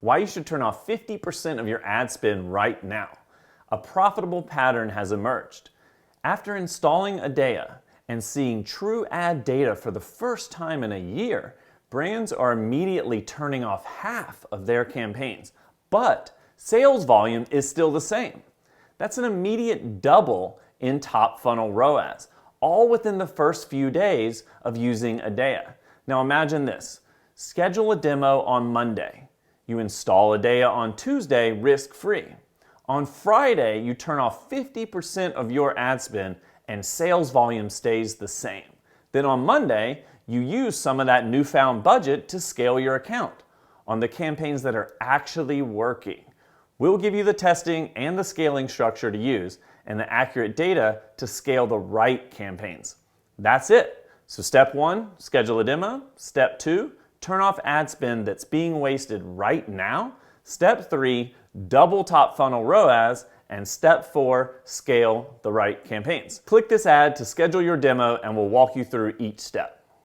why you should turn off 50% of your ad spend right now. A profitable pattern has emerged. After installing Adaya and seeing true ad data for the first time in a year, brands are immediately turning off half of their campaigns, but sales volume is still the same. That's an immediate double in top funnel ROAS, all within the first few days of using Adaya. Now imagine this. Schedule a demo on Monday. You install Adaya on Tuesday risk-free. On Friday, you turn off 50% of your ad spend and sales volume stays the same. Then on Monday, you use some of that newfound budget to scale your account on the campaigns that are actually working. We'll give you the testing and the scaling structure to use and the accurate data to scale the right campaigns. That's it. So step 1, schedule a demo. Step 2, turn off ad spend that's being wasted right now. Step 3, double top funnel ROAS. And step 4, scale the right campaigns. Click this ad to schedule your demo and we'll walk you through each step.